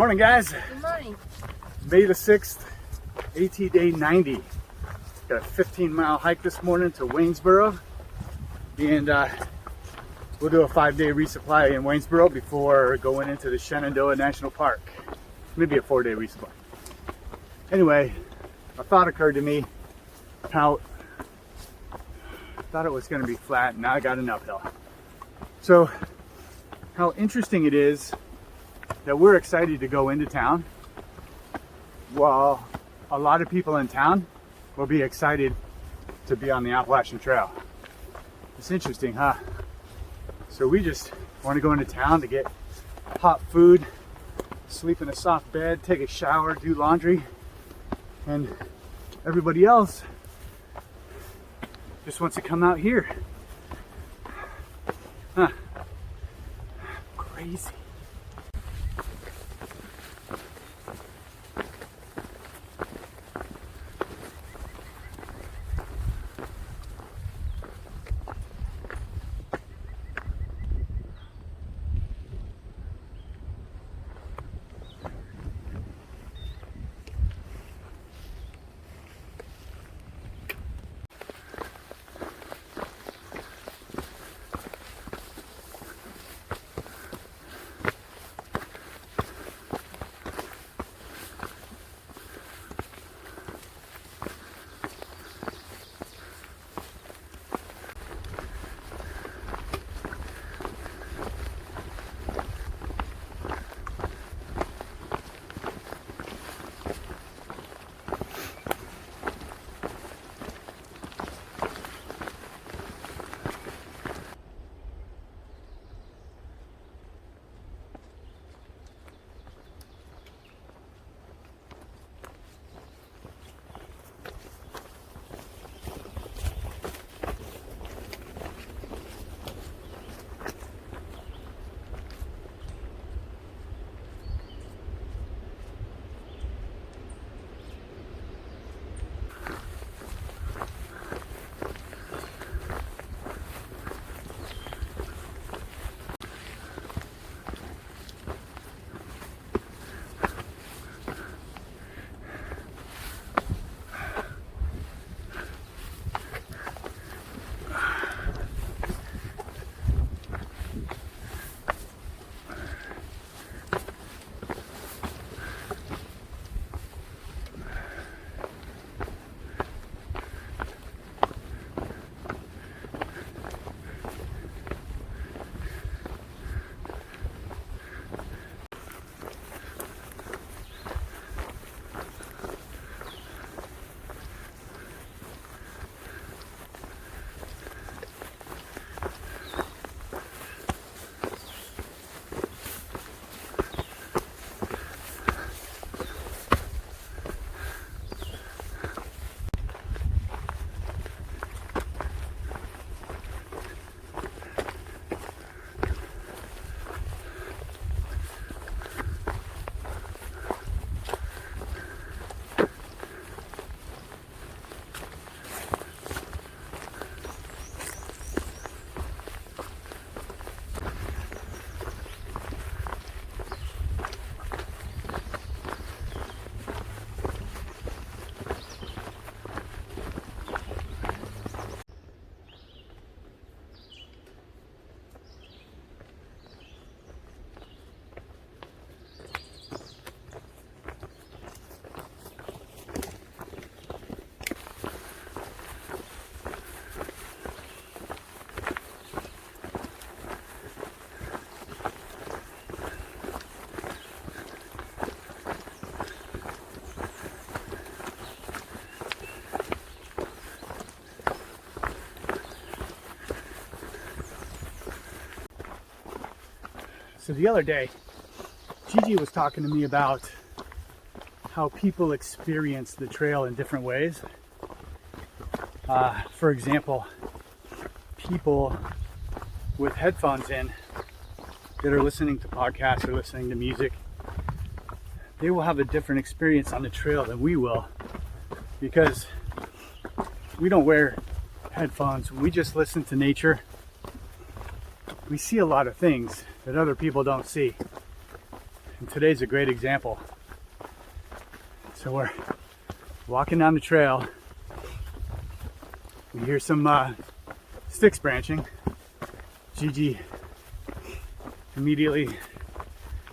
Morning, guys. Good morning. May the 6th, AT day 90. Got a 15-mile hike this morning to Waynesboro, and we'll do a 5-day resupply in Waynesboro before going into the Shenandoah National Park. Maybe a 4-day resupply. Anyway, a thought occurred to me how I thought it was going to be flat, and now I got an uphill. So, how interesting it is that we're excited to go into town while a lot of people in town will be excited to be on the Appalachian Trail. It's interesting, huh? So we just want to go into town to get hot food, sleep in a soft bed, take a shower, do laundry, and everybody else just wants to come out here. Huh. Crazy. So the other day, Gigi was talking to me about how people experience the trail in different ways. For example, people with headphones in that are listening to podcasts or listening to music, they will have a different experience on the trail than we will, because we don't wear headphones. We just listen to nature. We see a lot of things that other people don't see. And today's a great example. So we're walking down the trail. We hear some sticks branching. Gigi immediately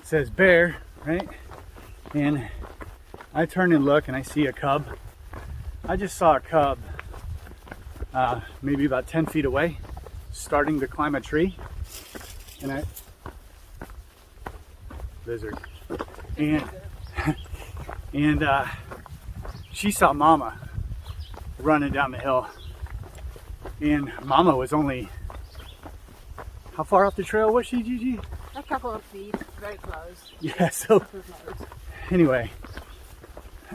says bear, right? And I turn and look and I see a cub. I just saw a cub maybe about 10 feet away, starting to climb a tree. And lizard. And she saw Mama running down the hill. And Mama was only, how far off the trail was she, Gigi? A couple of feet, very close. Yeah, so anyway,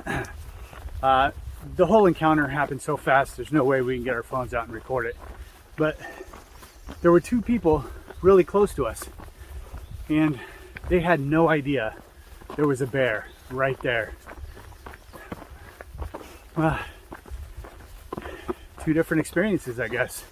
the whole encounter happened so fast, there's no way we can get our phones out and record it. But there were two people really close to us, and they had no idea there was a bear right there. Two different experiences, I guess.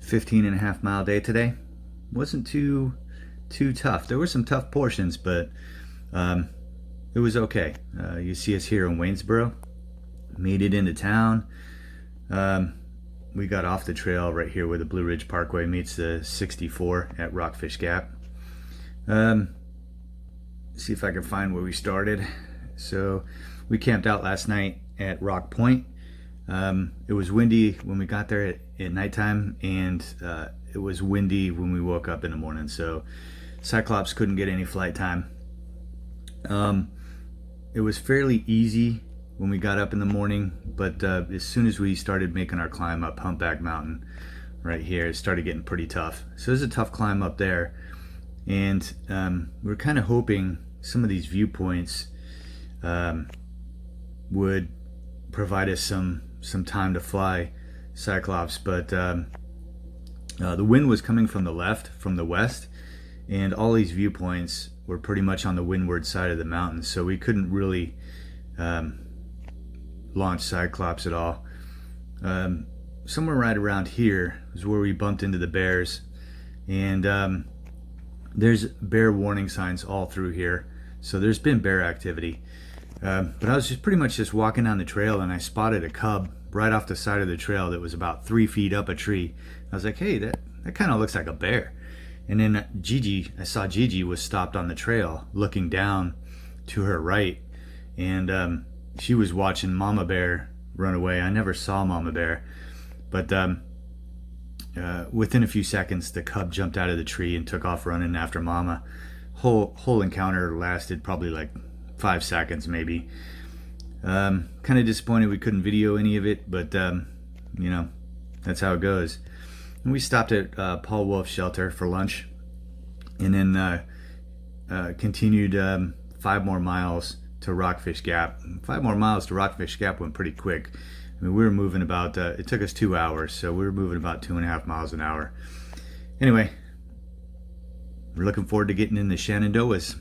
.5 mile day today. Wasn't too tough. There were some tough portions, but it was okay. You see us here in Waynesboro. Made it into town. We got off the trail right here where the Blue Ridge Parkway meets the 64 at Rockfish Gap. See if I can find where we started. So we camped out last night at Rockpoint. It was windy when we got there at nighttime, and it was windy when we woke up in the morning, so Cyclops couldn't get any flight time. It was fairly easy when we got up in the morning, but as soon as we started making our climb up Humpback Mountain right here, it started getting pretty tough. So it was a tough climb up there, and we're kind of hoping some of these viewpoints would provide us some time to fly Cyclops, but the wind was coming from the left, from the west, and all these viewpoints were pretty much on the windward side of the mountain, so we couldn't really launch Cyclops at all. Somewhere right around here is where we bumped into the bears, and there's bear warning signs all through here, so there's been bear activity. But I was just pretty much just walking down the trail, and I spotted a cub right off the side of the trail that was about 3 feet up a tree. I was like, hey, that kind of looks like a bear. And then Gigi, I saw Gigi was stopped on the trail looking down to her right, and she was watching Mama Bear run away. I never saw Mama Bear, but within a few seconds the cub jumped out of the tree and took off running after Mama. Whole encounter lasted probably like 5 seconds maybe. Kind of disappointed we couldn't video any of it, but you know, that's how it goes. And we stopped at Paul Wolf's shelter for lunch, and then continued 5 more miles to Rockfish Gap. 5 more miles to Rockfish Gap went pretty quick. I mean, we were moving about, it took us 2 hours, so we were moving about 2.5 miles an hour. Anyway, we're looking forward to getting in the Shenandoahs.